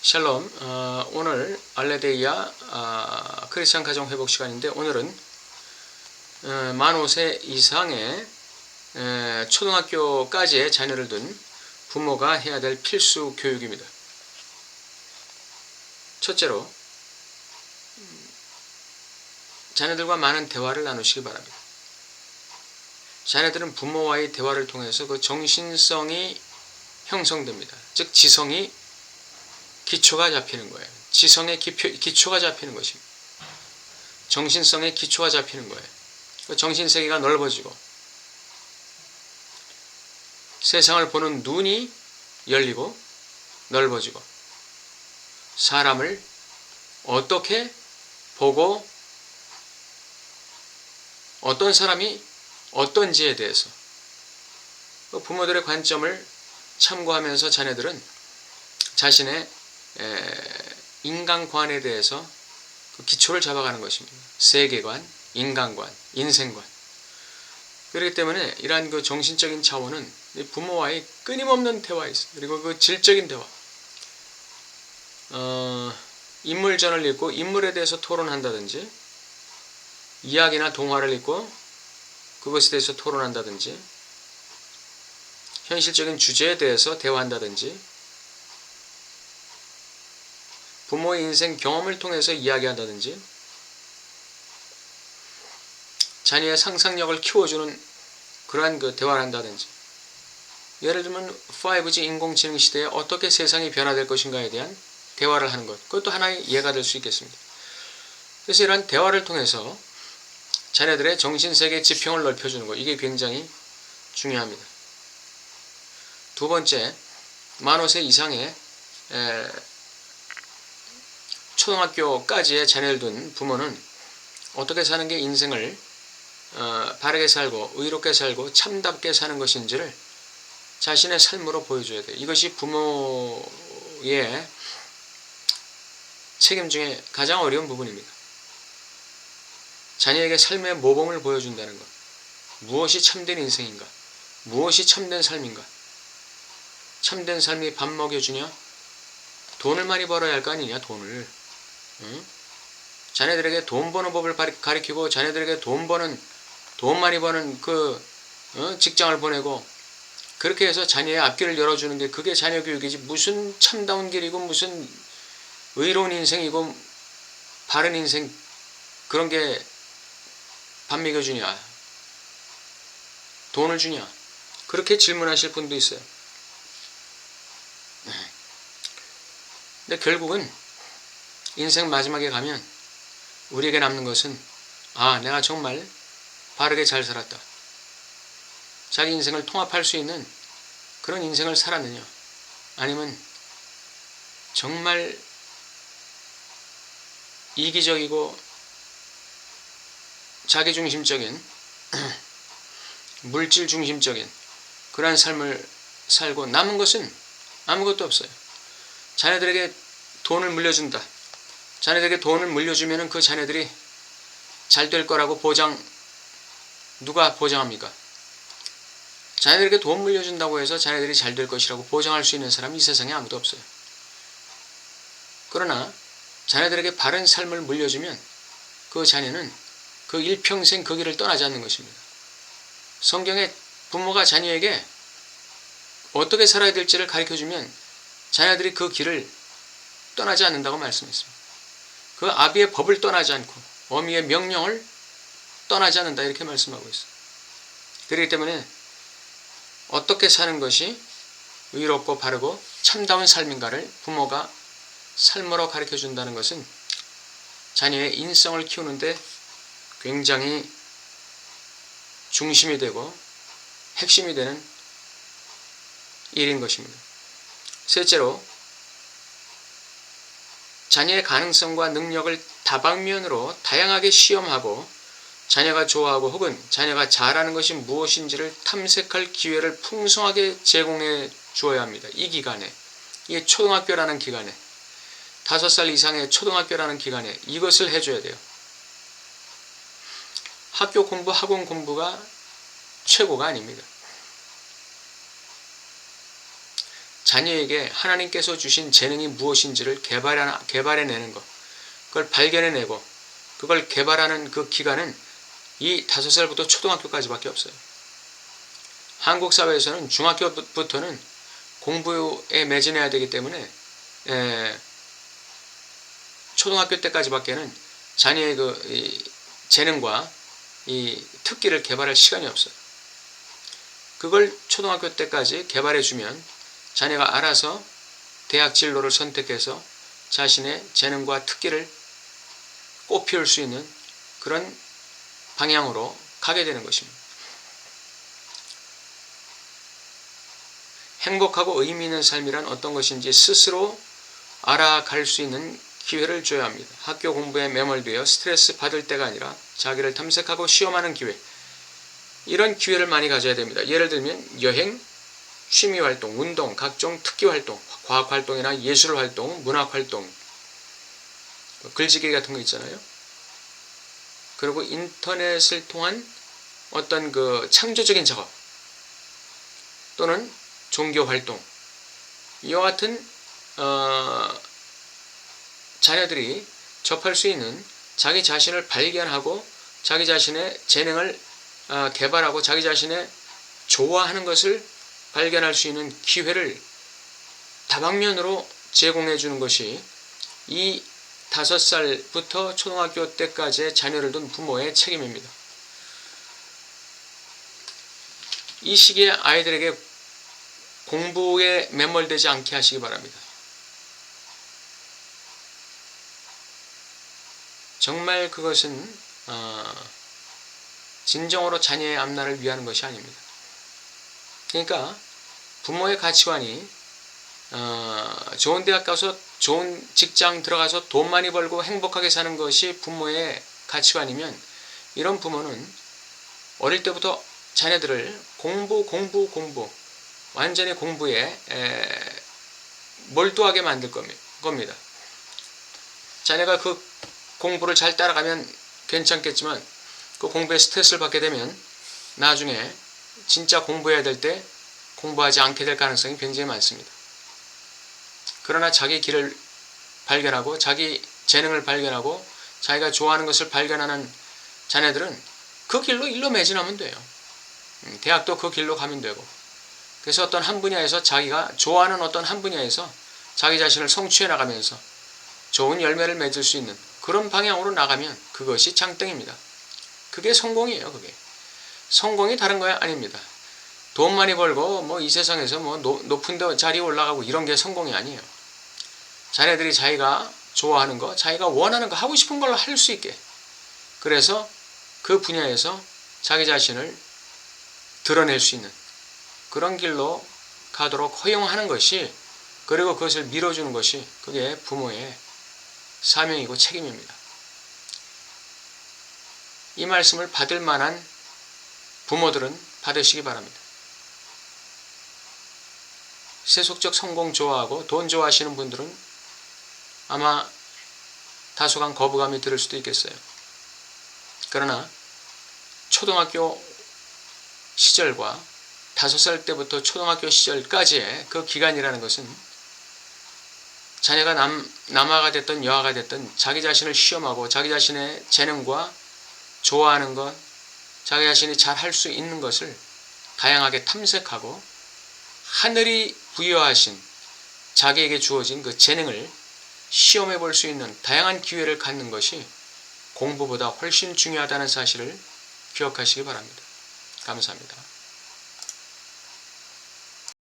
샬롬. 오늘 알레데이아 크리스찬 가정 회복 시간인데, 오늘은 만 5세 이상의 초등학교까지의 자녀를 둔 부모가 해야 될 필수 교육입니다. 첫째로, 자녀들과 많은 대화를 나누시기 바랍니다. 자녀들은 부모와의 대화를 통해서 그 정신성이 형성됩니다. 즉 지성이 기초가 잡히는 거예요. 지성의 기초가 잡히는 것입니다. 정신성의 기초가 잡히는 거예요. 그 정신세계가 넓어지고 세상을 보는 눈이 열리고 넓어지고 사람을 어떻게 보고 어떤 사람이 어떤지에 대해서 부모들의 관점을 참고하면서 자녀들은 자신의 인간관에 대해서 그 기초를 잡아가는 것입니다. 세계관, 인간관, 인생관. 그렇기 때문에 이러한 그 정신적인 차원은 부모와의 끊임없는 대화에 있습니다. 그리고 그 질적인 대화. 인물전을 읽고 인물에 대해서 토론한다든지, 이야기나 동화를 읽고 그것에 대해서 토론한다든지, 현실적인 주제에 대해서 대화한다든지, 부모의 인생 경험을 통해서 이야기한다든지, 자녀의 상상력을 키워주는 그러한 그 대화를 한다든지, 예를 들면 5G 인공지능 시대에 어떻게 세상이 변화될 것인가에 대한 대화를 하는 것, 그것도 하나의 예가 될 수 있겠습니다. 그래서 이러한 대화를 통해서 자녀들의 정신세계 지평을 넓혀주는 것, 이게 굉장히 중요합니다. 두 번째, 만 5세 이상의 초등학교까지의 자녀를 둔 부모는 어떻게 사는 게 인생을 바르게 살고 의롭게 살고 참답게 사는 것인지를 자신의 삶으로 보여줘야 돼요. 이것이 부모의 책임 중에 가장 어려운 부분입니다. 자녀에게 삶의 모범을 보여준다는 것. 무엇이 참된 인생인가? 무엇이 참된 삶인가? 참된 삶이 밥 먹여주냐? 돈을 많이 벌어야 할 거 아니냐, 돈을. 자녀들에게 돈 버는 법을 가르치고 자녀들에게 돈 많이 버는 직장을 보내고, 그렇게 해서 자녀의 앞길을 열어주는 게 그게 자녀 교육이지, 무슨 참다운 길이고 무슨 의로운 인생이고 바른 인생, 그런 게 밥 먹여주냐, 돈을 주냐, 그렇게 질문하실 분도 있어요. 근데 결국은 인생 마지막에 가면 우리에게 남는 것은, 내가 정말 바르게 잘 살았다, 자기 인생을 통합할 수 있는 그런 인생을 살았느냐, 아니면 정말 이기적이고 자기중심적인 물질 중심적인 그러한 삶을 살고 남은 것은 아무것도 없어요. 자녀들에게 돈을 물려준다. 자녀들에게 돈을 물려주면 그 자녀들이 잘 될 거라고 누가 보장합니까? 자녀들에게 돈 물려준다고 해서 자녀들이 잘 될 것이라고 보장할 수 있는 사람이 이 세상에 아무도 없어요. 그러나 자녀들에게 바른 삶을 물려주면 그 자녀는 그 일평생 그 길을 떠나지 않는 것입니다. 성경에 부모가 자녀에게 어떻게 살아야 될지를 가르쳐주면 자녀들이 그 길을 떠나지 않는다고 말씀했습니다. 그 아비의 법을 떠나지 않고 어미의 명령을 떠나지 않는다, 이렇게 말씀하고 있어요. 그렇기 때문에 어떻게 사는 것이 의롭고 바르고 참다운 삶인가를 부모가 삶으로 가르쳐준다는 것은 자녀의 인성을 키우는데 굉장히 중심이 되고 핵심이 되는 일인 것입니다. 셋째로, 자녀의 가능성과 능력을 다방면으로 다양하게 시험하고 자녀가 좋아하고 혹은 자녀가 잘하는 것이 무엇인지를 탐색할 기회를 풍성하게 제공해 주어야 합니다. 이 기간에, 이게 초등학교라는 기간에, 5살 이상의 초등학교라는 기간에 이것을 해줘야 돼요. 학교 공부, 학원 공부가 최고가 아닙니다. 자녀에게 하나님께서 주신 재능이 무엇인지를 개발해내는 것, 그걸 발견해내고 그걸 개발하는 그 기간은 이 5살부터 초등학교까지밖에 없어요. 한국 사회에서는 중학교부터는 공부에 매진해야 되기 때문에 초등학교 때까지밖에는 자녀의 그 재능과 이 특기를 개발할 시간이 없어요. 그걸 초등학교 때까지 개발해주면 자녀가 알아서 대학 진로를 선택해서 자신의 재능과 특기를 꽃피울 수 있는 그런 방향으로 가게 되는 것입니다. 행복하고 의미 있는 삶이란 어떤 것인지 스스로 알아갈 수 있는 기회를 줘야 합니다. 학교 공부에 매몰되어 스트레스 받을 때가 아니라 자기를 탐색하고 시험하는 기회, 이런 기회를 많이 가져야 됩니다. 예를 들면 여행, 취미활동, 운동, 각종 특기활동, 과학활동이나 예술활동, 문학활동, 글짓기 같은 거 있잖아요. 그리고 인터넷을 통한 어떤 그 창조적인 작업 또는 종교활동, 이와 같은 자녀들이 접할 수 있는 자기 자신을 발견하고 자기 자신의 재능을 개발하고 자기 자신의 좋아하는 것을 발견할 수 있는 기회를 다방면으로 제공해 주는 것이 이 5살부터 초등학교 때까지의 자녀를 둔 부모의 책임입니다. 이 시기에 아이들에게 공부에 매몰되지 않게 하시기 바랍니다. 정말 그것은 진정으로 자녀의 앞날을 위하는 것이 아닙니다. 그러니까 부모의 가치관이 좋은 대학 가서 좋은 직장 들어가서 돈 많이 벌고 행복하게 사는 것이 부모의 가치관이면 이런 부모는 어릴 때부터 자녀들을 공부 완전히 공부에 몰두하게 만들 겁니다. 자녀가 그 공부를 잘 따라가면 괜찮겠지만 그 공부에 스트레스를 받게 되면 나중에 진짜 공부해야 될 때 공부하지 않게 될 가능성이 굉장히 많습니다. 그러나 자기 길을 발견하고 자기 재능을 발견하고 자기가 좋아하는 것을 발견하는 자녀들은 그 일로 매진하면 돼요. 대학도 그 길로 가면 되고, 그래서 어떤 한 분야에서 자기가 좋아하는 어떤 한 분야에서 자기 자신을 성취해 나가면서 좋은 열매를 맺을 수 있는 그런 방향으로 나가면 그것이 장땡입니다. 그게 성공이에요. 그게 성공이 다른 거 아닙니다. 돈 많이 벌고 뭐 이 세상에서 뭐 높은 데 자리에 올라가고 이런 게 성공이 아니에요. 자녀들이 자기가 좋아하는 거, 자기가 원하는 거, 하고 싶은 걸 할 수 있게, 그래서 그 분야에서 자기 자신을 드러낼 수 있는 그런 길로 가도록 허용하는 것이, 그리고 그것을 밀어주는 것이 그게 부모의 사명이고 책임입니다. 이 말씀을 받을 만한 부모들은 받으시기 바랍니다. 세속적 성공 좋아하고 돈 좋아하시는 분들은 아마 다소간 거부감이 들을 수도 있겠어요. 그러나 초등학교 시절과 5살 때부터 초등학교 시절까지의 그 기간이라는 것은 자녀가 남아가 됐든 여아가 됐든 자기 자신을 시험하고 자기 자신의 재능과 좋아하는 것, 자기 자신이 잘 할 수 있는 것을 다양하게 탐색하고 하늘이 부여하신 자기에게 주어진 그 재능을 시험해 볼 수 있는 다양한 기회를 갖는 것이 공부보다 훨씬 중요하다는 사실을 기억하시기 바랍니다. 감사합니다.